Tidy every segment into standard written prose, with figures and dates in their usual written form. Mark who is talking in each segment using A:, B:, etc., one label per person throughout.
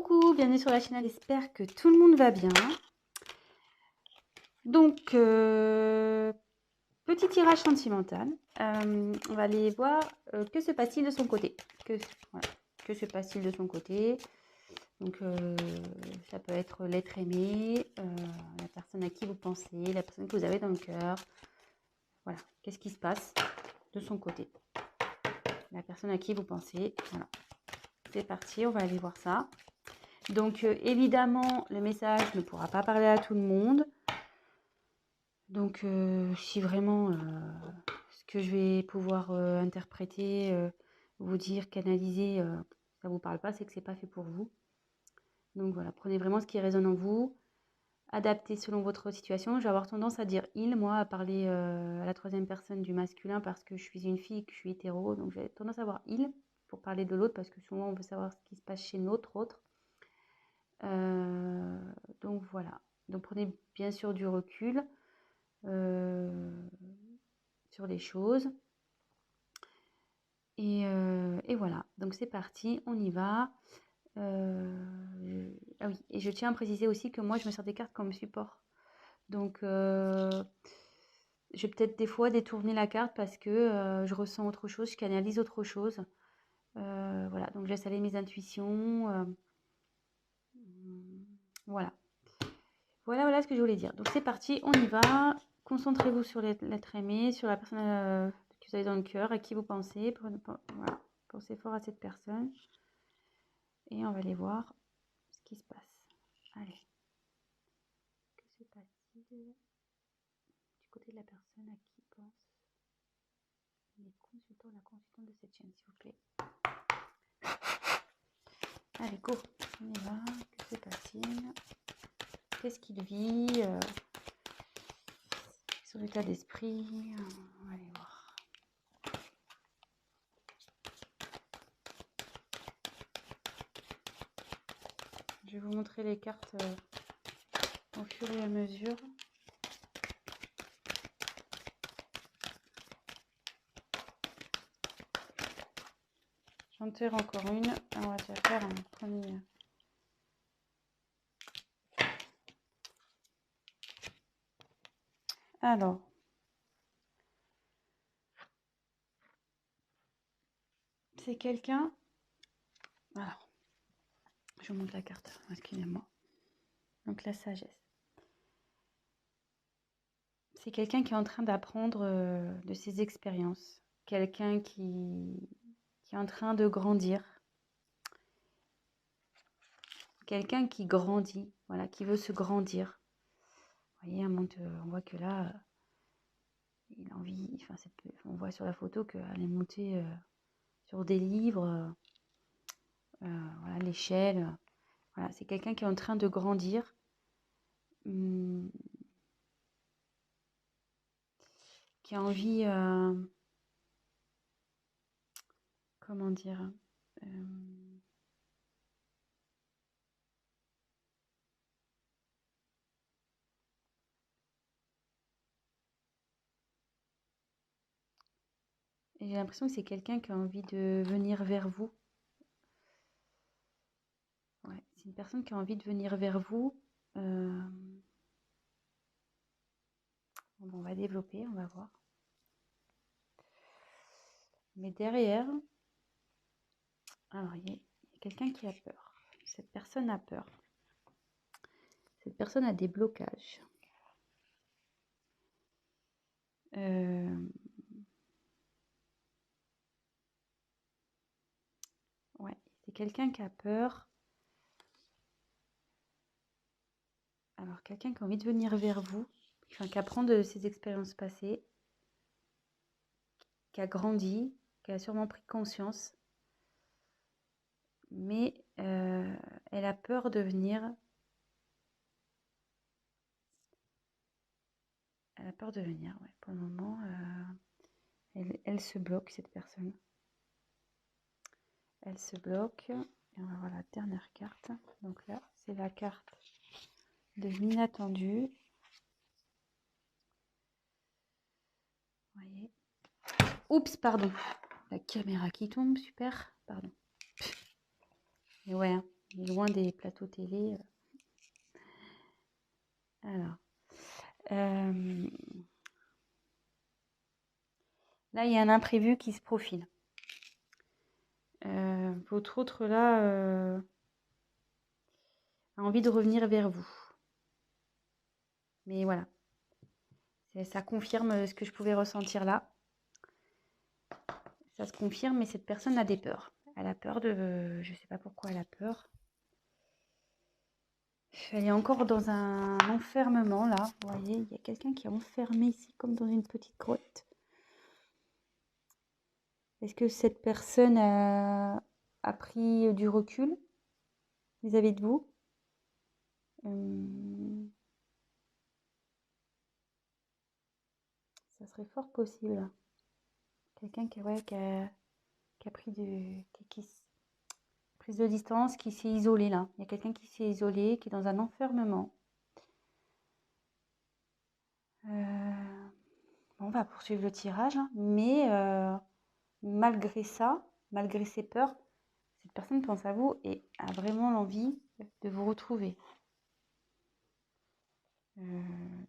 A: Coucou, bienvenue sur la chaîne, j'espère que tout le monde va bien. Donc, petit tirage sentimental. On va aller voir que se passe-t-il de son côté. Voilà, que se passe-t-il de son côté. Donc, ça peut être l'être aimé, la personne à qui vous pensez, la personne que vous avez dans le cœur. Voilà, qu'est-ce qui se passe de son côté. La personne à qui vous pensez. Voilà, c'est parti, on va aller voir ça. Donc, évidemment, le message ne pourra pas parler à tout le monde. Donc, si vraiment ce que je vais pouvoir interpréter, vous dire, canaliser, ça ne vous parle pas, c'est que ce n'est pas fait pour vous. Donc voilà, prenez vraiment ce qui résonne en vous, adaptez selon votre situation. Je vais avoir tendance à dire « il », moi, à parler à la troisième personne du masculin parce que je suis une fille et que je suis hétéro. Donc j'ai tendance à avoir « il » pour parler de l'autre parce que souvent on veut savoir ce qui se passe chez notre autre. Donc voilà, donc prenez bien sûr du recul sur les choses. Et voilà, donc c'est parti, on y va. Ah oui, et je tiens à préciser aussi que moi je me sers des cartes comme support. Donc je vais peut-être des fois détourner la carte parce que je ressens autre chose, je canalise autre chose. Voilà, donc je laisse aller mes intuitions. Voilà. Voilà ce que je voulais dire. Donc c'est parti, on y va. Concentrez-vous sur l'être aimé, sur la personne que vous avez dans le cœur, à qui vous pensez. Voilà. Pensez fort à cette personne. Et on va aller voir ce qui se passe. Allez. Que se passe-t-il du côté de la personne à qui pense les consultants, la consultante de cette chaîne, s'il vous plaît. Allez, go. On y va. Que se passe-t-il? Qu'est-ce qu'il vit? Son état d'esprit. On va aller voir. Je vais vous montrer les cartes au fur et à mesure. J'en tire encore une. On va déjà faire un premier. Alors. C'est quelqu'un. Alors. Je vous montre la carte. Excusez-moi. Donc la sagesse. C'est quelqu'un qui est en train d'apprendre de ses expériences. Quelqu'un qui est en train de grandir. Quelqu'un qui grandit, voilà, qui veut se grandir. Vous voyez, on voit que là, il a envie, enfin, on voit sur la photo qu'elle est montée sur des livres, voilà, l'échelle. Voilà, c'est quelqu'un qui est en train de grandir. Qui a envie, comment dire, j'ai l'impression que c'est quelqu'un qui a envie de venir vers vous. Ouais, c'est une personne qui a envie de venir vers vous. Bon, on va développer, on va voir. Mais derrière, alors il y a quelqu'un qui a peur. Cette personne a peur. Cette personne a des blocages. Ouais, c'est quelqu'un qui a peur. Alors, quelqu'un qui a envie de venir vers vous, enfin, qui apprend de ses expériences passées, qui a grandi, qui a sûrement pris conscience, mais elle a peur de venir. Elle a peur de venir, ouais. Pour le moment, elle se bloque, cette personne. Elle se bloque. Et on va voir la dernière carte. Donc là, c'est la carte de l'inattendu. Vous voyez. Oups, pardon. La caméra qui tombe, super. Pardon. Et ouais, hein, loin des plateaux télé. Alors, là, il y a un imprévu qui se profile. Votre autre, là, a envie de revenir vers vous. Mais voilà, ça confirme ce que je pouvais ressentir là. Ça se confirme, mais cette personne a des peurs. Elle a peur de... Je ne sais pas pourquoi elle a peur. Elle est encore dans un enfermement, là. Vous voyez, il y a quelqu'un qui est enfermé ici, comme dans une petite grotte. Est-ce que cette personne a pris du recul vis-à-vis de vous? Ça serait fort possible. Quelqu'un qui, ouais, qui a pris prise de distance, qui s'est isolé là. Il y a quelqu'un qui s'est isolé, qui est dans un enfermement. On va poursuivre le tirage, hein, mais malgré ça, malgré ses peurs, cette personne pense à vous et a vraiment l'envie de vous retrouver.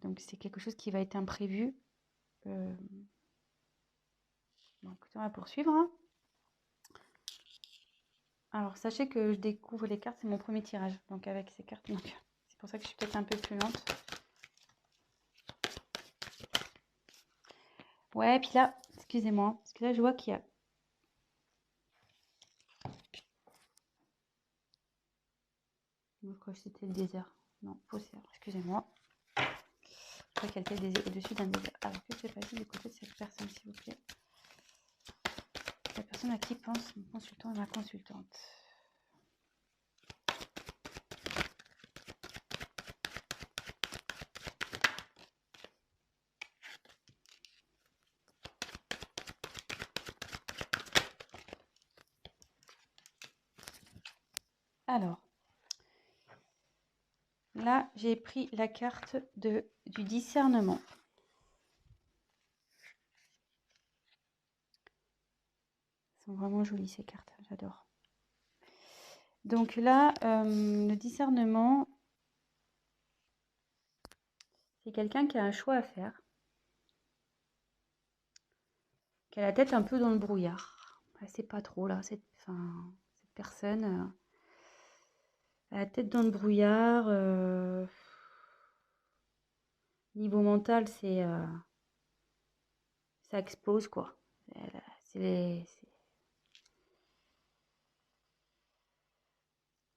A: Donc c'est quelque chose qui va être imprévu. Bon, écoutez, on va poursuivre. Hein. Alors sachez que je découvre les cartes, c'est mon premier tirage. Donc avec ces cartes, c'est pour ça que je suis peut-être un peu plus lente. Ouais, puis là, excusez-moi, parce que là je vois qu'il y a... Je crois que c'était le désert. Non, faussaire, excusez-moi. Je crois qu'elle était au-dessus d'un désert. Alors que c'est passé du côté de cette personne, s'il vous plaît? La personne à qui pense mon consultant et ma consultante. Alors, là, j'ai pris la carte du discernement. Elles sont vraiment jolies ces cartes, j'adore. Donc là, le discernement, c'est quelqu'un qui a un choix à faire, qui a la tête un peu dans le brouillard. Elle sait pas trop là, cette personne a la tête dans le brouillard. Niveau mental, ça explose quoi.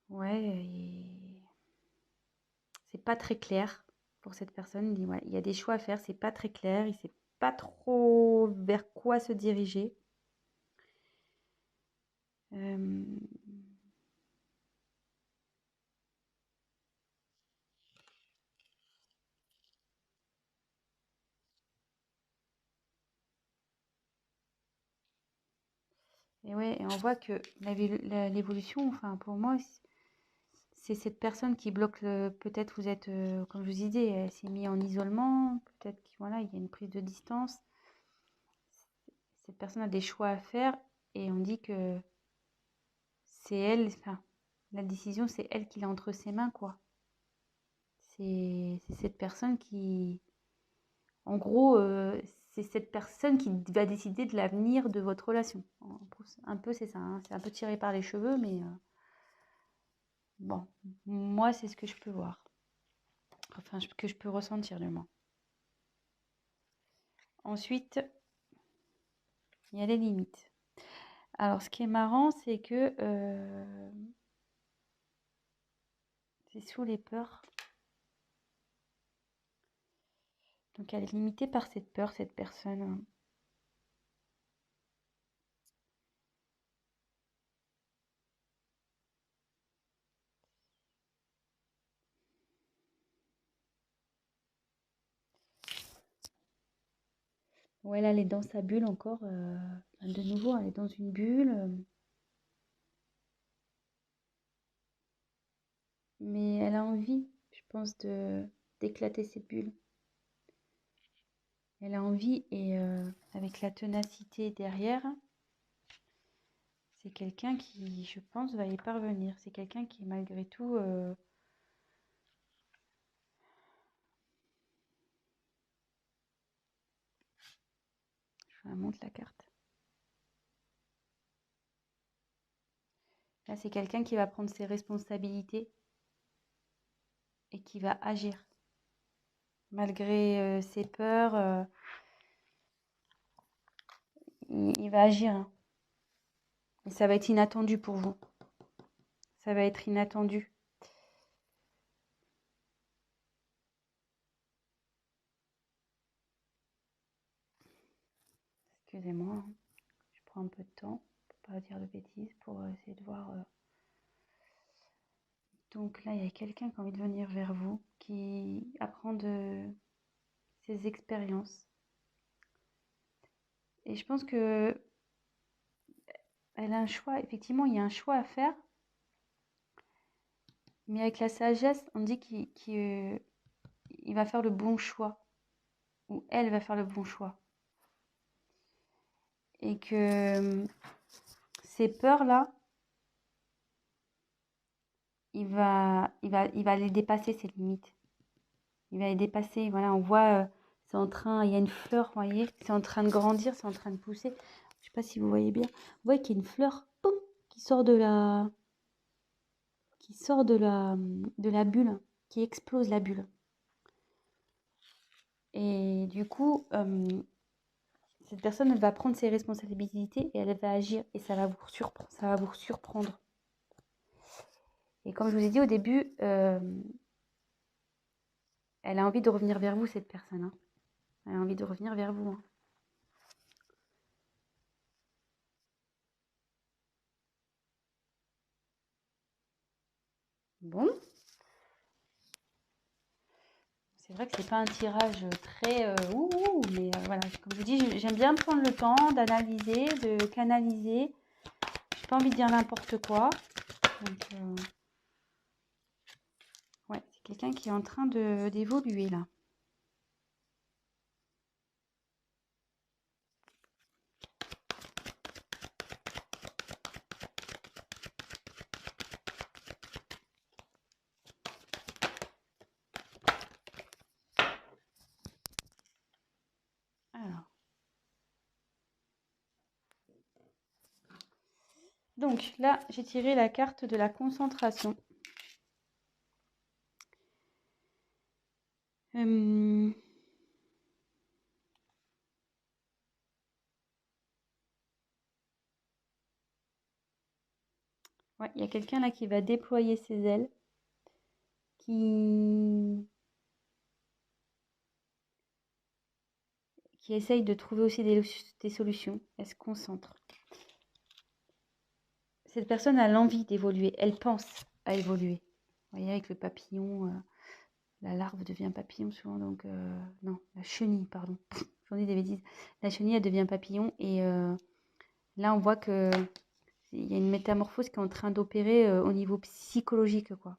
A: Ouais, c'est pas très clair pour cette personne. Il y a des choix à faire, c'est pas très clair. Il sait pas trop vers quoi se diriger. Et ouais, et on voit que l'évolution, enfin pour moi, c'est cette personne qui bloque peut-être vous êtes, comme je vous disais, elle s'est mise en isolement, peut-être qu'il voilà, il y a une prise de distance. Cette personne a des choix à faire et on dit que c'est elle, enfin, la décision, c'est elle qui l'a entre ses mains, quoi. C'est cette personne qui, en gros, c'est cette personne qui va décider de l'avenir de votre relation. Un peu, c'est ça, hein. C'est un peu tiré par les cheveux, mais bon, moi, c'est ce que je peux voir. Enfin, que je peux ressentir, du moins. Ensuite, il y a les limites. Alors, ce qui est marrant, c'est que c'est sous les peurs. Donc, elle est limitée par cette peur, cette personne. Ouais, là, elle est dans sa bulle encore. De nouveau, elle est dans une bulle. Mais elle a envie, je pense, d'éclater cette bulle. Elle a envie et avec la ténacité derrière, c'est quelqu'un qui, je pense, va y parvenir. C'est quelqu'un qui, malgré tout, je vous montre la carte. Là, c'est quelqu'un qui va prendre ses responsabilités et qui va agir. Malgré ses peurs, il va agir. Hein. Et ça va être inattendu pour vous. Ça va être inattendu. Excusez-moi, hein. Je prends un peu de temps pour pas dire de bêtises, pour essayer de voir. Donc là, il y a quelqu'un qui a envie de venir vers vous, qui apprend de ses expériences. Et je pense que elle a un choix. Effectivement, il y a un choix à faire. Mais avec la sagesse, on dit qu'il va faire le bon choix. Ou elle va faire le bon choix. Et que ces peurs-là, il va les dépasser, ces limites. Il va les dépasser. Voilà, on voit, c'est en train, il y a une fleur, vous voyez, c'est en train de grandir, c'est en train de pousser. Je ne sais pas si vous voyez bien. Vous voyez qu'il y a une fleur, poum, qui sort de la bulle, qui explose la bulle. Et du coup, cette personne, elle va prendre ses responsabilités et elle va agir. Et ça va vous surprendre. Et comme je vous ai dit au début, elle a envie de revenir vers vous, cette personne. Hein. Elle a envie de revenir vers vous. Hein. Bon. C'est vrai que c'est pas un tirage très mais voilà, comme je vous dis, j'aime bien prendre le temps d'analyser, de canaliser. J'ai pas envie de dire n'importe quoi. Donc, ouais, c'est quelqu'un qui est en train d'évoluer là. Alors. Donc là, j'ai tiré la carte de la concentration. Ouais, il y a quelqu'un là qui va déployer ses ailes, qui essaye de trouver aussi des solutions. Elle se concentre. Cette personne a l'envie d'évoluer. Elle pense à évoluer. Vous voyez, avec le papillon, la larve devient papillon souvent. Donc, non, la chenille, pardon. J'en dis des bêtises. La chenille, elle devient papillon. Et là, on voit que il y a une métamorphose qui est en train d'opérer au niveau psychologique, quoi.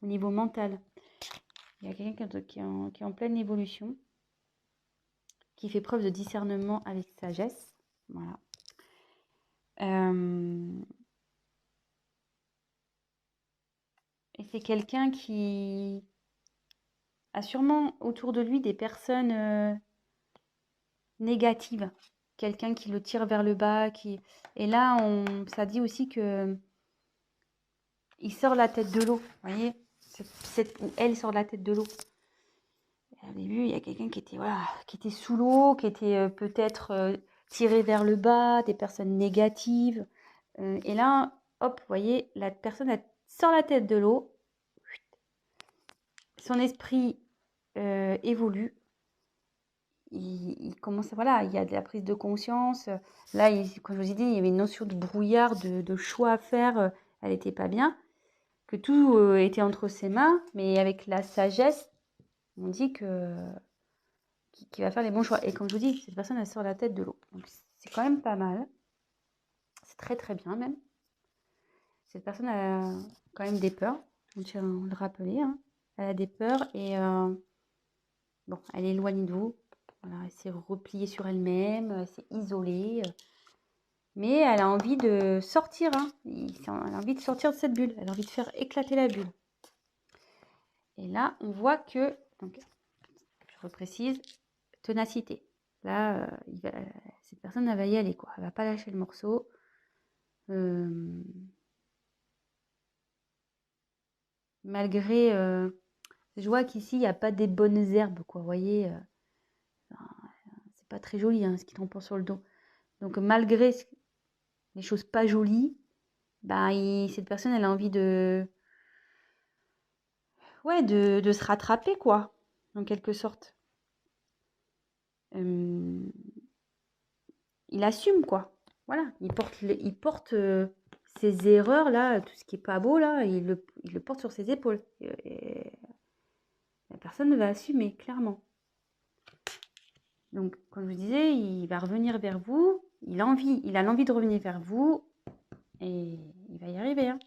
A: Au niveau mental. Il y a quelqu'un qui est en pleine évolution, qui fait preuve de discernement avec sagesse. Voilà. Et c'est quelqu'un qui a sûrement autour de lui des personnes négatives. Quelqu'un qui le tire vers le bas. Et là, ça dit aussi que il sort la tête de l'eau. Vous voyez, ou elle sort la tête de l'eau. Au début, il y a quelqu'un qui était sous l'eau, qui était peut-être tiré vers le bas, des personnes négatives. Et là, hop, vous voyez, la personne elle sort la tête de l'eau. Son esprit évolue. Il commence, voilà, il y a de la prise de conscience. Là, comme je vous ai dit, il y avait une notion de brouillard, de choix à faire. Elle n'était pas bien. Que tout était entre ses mains, mais avec la sagesse, on dit qu'il va faire les bons choix. Et comme je vous dis, cette personne, elle sort la tête de l'eau. Donc, c'est quand même pas mal. C'est très, très bien, même. Cette personne a quand même des peurs. On tient à le rappeler. Hein. Elle a des peurs et bon, elle est éloignée de vous. Voilà, elle s'est repliée sur elle-même. Elle s'est isolée. Mais elle a envie de sortir, hein. Elle a envie de sortir de cette bulle. Elle a envie de faire éclater la bulle. Et là, on voit que, donc, je reprécise, ténacité. Là, cette personne, elle va y aller, quoi. Elle va pas lâcher le morceau. Malgré, je vois qu'ici, il n'y a pas des bonnes herbes, quoi. Vous voyez, c'est pas très joli, hein, ce qui tombe sur le dos. Donc, malgré les choses pas jolies, bah, cette personne, elle a envie ouais, de se rattraper, quoi, en quelque sorte. Il assume, quoi. Voilà, il porte ses erreurs, là, tout ce qui est pas beau, là, il le porte sur ses épaules. Et la personne va assumer, clairement. Donc, comme je vous disais, il va revenir vers vous, il a l'envie de revenir vers vous, et il va y arriver, hein.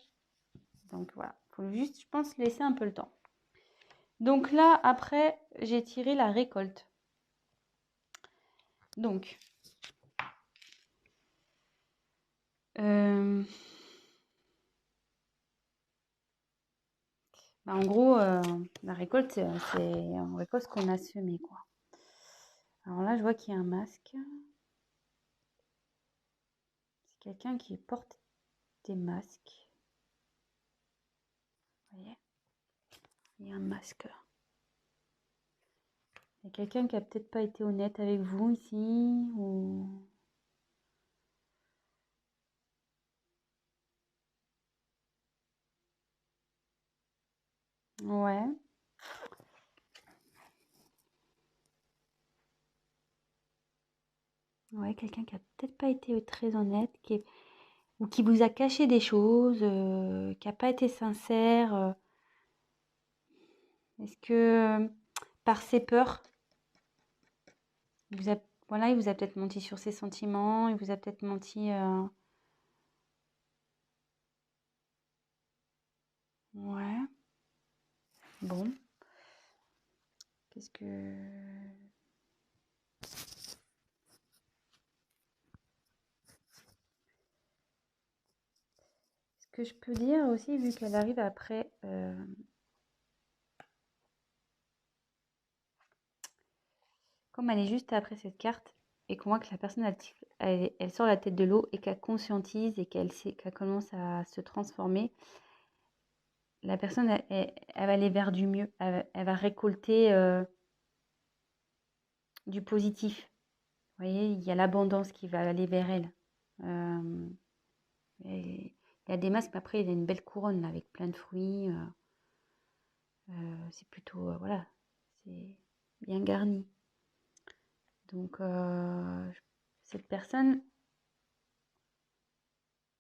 A: Donc, voilà, il faut juste, je pense, laisser un peu le temps. Donc là, après, j'ai tiré la récolte. Donc, en gros, la récolte, c'est on récolte ce qu'on a semé, quoi. Alors là, je vois qu'il y a un masque. C'est quelqu'un qui porte des masques. Vous voyez? Il y a un masque. Il y a quelqu'un qui a peut-être pas été honnête avec vous ici, ou... Ouais. Ouais, quelqu'un qui a peut-être pas été très honnête, ou qui vous a caché des choses, qui n'a pas été sincère. Est-ce que par ses peurs, voilà, il vous a peut-être menti sur ses sentiments, il vous a peut-être menti. Ouais. Bon. Qu'est-ce que... Ce que je peux dire aussi, vu qu'elle arrive après... Comme elle est juste après cette carte, et qu'on voit que la personne, elle sort la tête de l'eau et qu'elle conscientise et qu'elle commence à se transformer, la personne, elle va aller vers du mieux. Elle va récolter du positif. Vous voyez, il y a l'abondance qui va aller vers elle. Il y a des masques, mais après, il y a une belle couronne là, avec plein de fruits. C'est plutôt, voilà, c'est bien garni. Donc, cette personne,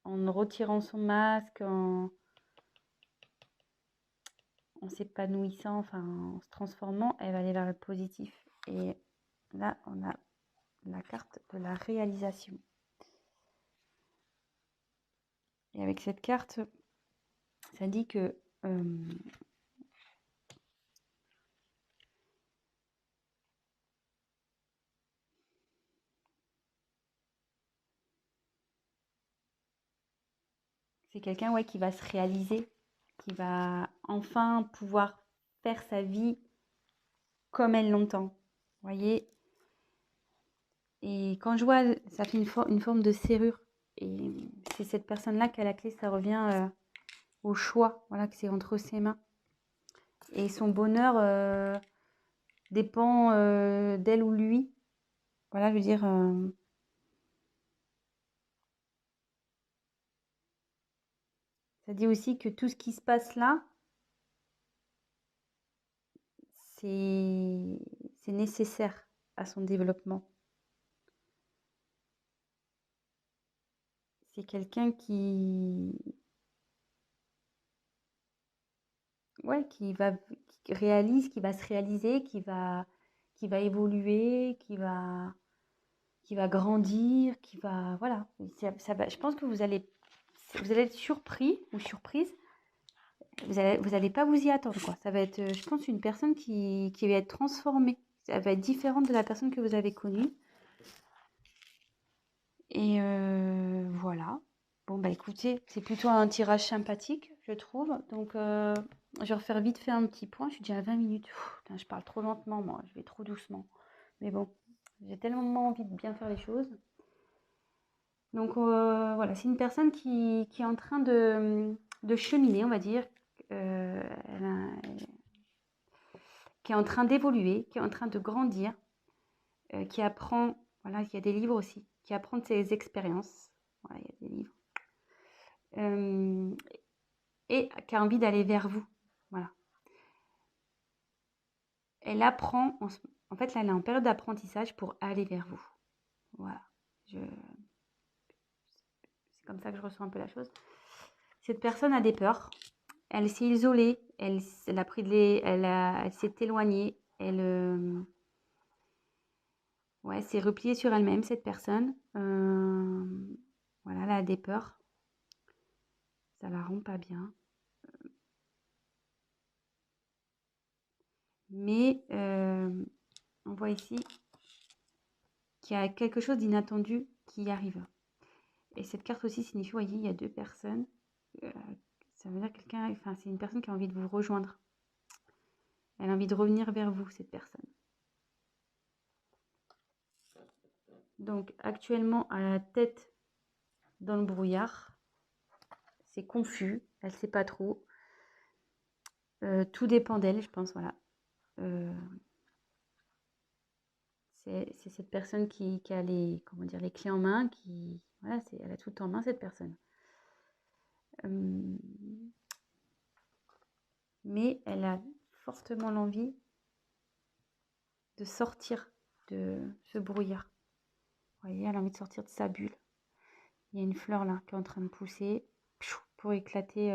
A: en retirant son masque, en s'épanouissant, enfin, en se transformant, elle va aller vers le positif. Et là, on a la carte de la réalisation. Et avec cette carte, ça dit que c'est quelqu'un, ouais, qui va se réaliser, qui va enfin pouvoir faire sa vie comme elle l'entend. Vous voyez? Et quand je vois, ça fait une forme de serrure. Et c'est cette personne-là qui a la clé, ça revient au choix, voilà, que c'est entre ses mains. Et son bonheur dépend d'elle ou lui. Voilà, je veux dire, ça dit aussi que tout ce qui se passe là, c'est nécessaire à son développement. C'est quelqu'un ouais, qui réalise, qui va se réaliser, qui va évoluer, qui va grandir, qui va, voilà. Je pense que vous allez être surpris ou surprise. Vous allez pas vous y attendre, quoi. Ça va être, je pense, une personne qui va être transformée. Ça va être différente de la personne que vous avez connue. Et voilà. Bon, bah écoutez, c'est plutôt un tirage sympathique, je trouve. Donc, je vais refaire vite fait un petit point. Je suis déjà à 20 minutes. Putain, je parle trop lentement, moi. Je vais trop doucement. Mais bon, j'ai tellement envie de bien faire les choses. Donc, voilà, c'est une personne qui est en train de cheminer, on va dire. Elle qui est en train d'évoluer, qui est en train de grandir, qui apprend, voilà, il y a des livres aussi, qui apprend de ses expériences. Voilà, il y a des livres. Et qui a envie d'aller vers vous. Voilà. Elle apprend, en fait, là, elle est en période d'apprentissage pour aller vers vous. Voilà. C'est comme ça que je ressens un peu la chose. Cette personne a des peurs. Elle s'est isolée. Elle a pris elle s'est éloignée. Elle ouais, s'est repliée sur elle-même, cette personne. Voilà, elle a des peurs. Ça la rend pas bien. Mais on voit ici qu'il y a quelque chose d'inattendu qui arrive. Et cette carte aussi signifie, vous voyez, il y a deux personnes. Ça veut dire quelqu'un, enfin, c'est une personne qui a envie de vous rejoindre. Elle a envie de revenir vers vous, cette personne. Donc, actuellement, à la tête dans le brouillard, c'est confus, elle ne sait pas trop. Tout dépend d'elle, je pense, voilà. C'est cette personne qui a les, comment dire, les clés en main, qui, voilà, elle a tout en main, cette personne. Mais elle a fortement l'envie de sortir de ce brouillard. Vous voyez, elle a envie de sortir de sa bulle. Il y a une fleur là qui est en train de pousser pour éclater.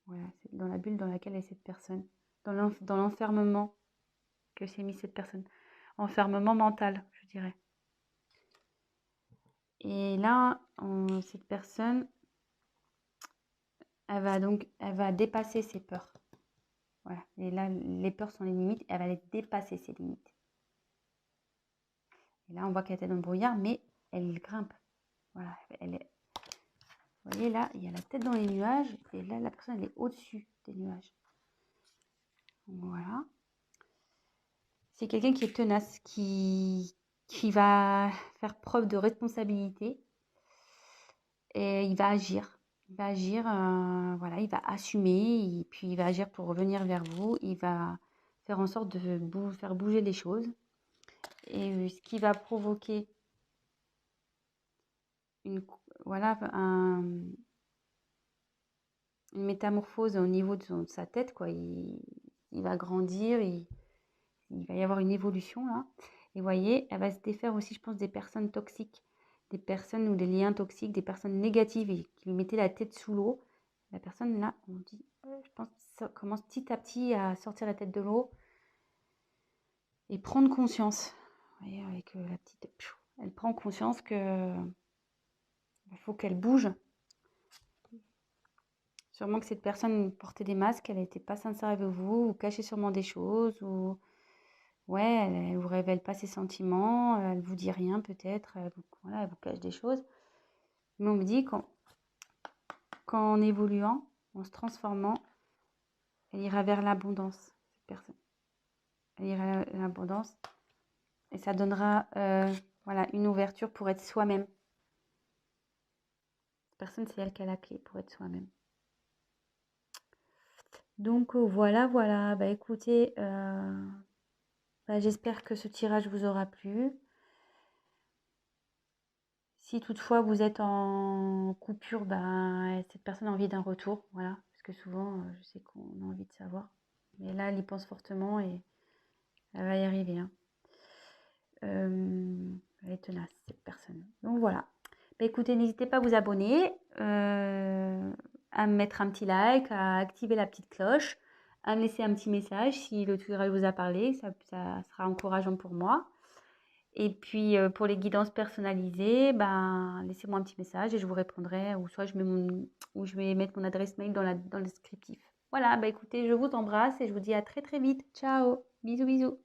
A: Voilà, c'est dans la bulle dans laquelle est cette personne. Dans l'enfermement que s'est mis cette personne. Enfermement mental, je dirais. Et là, cette personne, elle va dépasser ses peurs. Voilà. Et là, les peurs sont les limites. Elle va les dépasser, ses limites. Et là, on voit qu'elle était dans le brouillard, mais elle grimpe. Voilà. Vous voyez, là, il y a la tête dans les nuages. Et là, la personne, elle est au-dessus des nuages. Voilà. C'est quelqu'un qui est tenace, qui va faire preuve de responsabilité. Et il va agir. Il va agir, voilà, il va assumer. Et puis, il va agir pour revenir vers vous. Il va faire en sorte de faire bouger les choses. Et ce qui va provoquer voilà, une métamorphose au niveau de sa tête, quoi. Il va grandir, il va y avoir une évolution là. Et vous voyez, elle va se défaire aussi, je pense, des personnes toxiques, des personnes ou des liens toxiques, des personnes négatives et qui lui mettaient la tête sous l'eau. La personne là, on dit, je pense, ça commence petit à petit à sortir la tête de l'eau et prendre conscience. Vous voyez, avec la petite, elle prend conscience que il faut qu'elle bouge. Sûrement que cette personne portait des masques, elle n'était pas sincère avec vous, ou cachait sûrement des choses, ou ouais, elle vous révèle pas ses sentiments, elle vous dit rien peut-être, voilà, elle vous cache des choses. Mais on me dit qu'en évoluant, en se transformant, elle ira vers l'abondance, cette personne. Elle ira vers l'abondance et ça donnera voilà, une ouverture pour être soi-même. Cette personne, c'est elle qui a la clé pour être soi-même. Donc voilà, voilà. Bah écoutez, bah, j'espère que ce tirage vous aura plu. Si toutefois vous êtes en coupure, bah, cette personne a envie d'un retour, voilà. Parce que souvent, je sais qu'on a envie de savoir. Mais là, elle y pense fortement et elle va y arriver, hein. Elle est tenace, cette personne. Donc voilà. Bah, écoutez, n'hésitez pas à vous abonner, à me mettre un petit like, à activer la petite cloche, à me laisser un petit message si le tirage vous a parlé. Ça sera encourageant pour moi. Et puis, pour les guidances personnalisées, ben, laissez-moi un petit message et je vous répondrai ou soit je vais mettre mon adresse mail dans le descriptif. Voilà, bah, écoutez, je vous embrasse et je vous dis à très, très vite. Ciao! Bisous, bisous!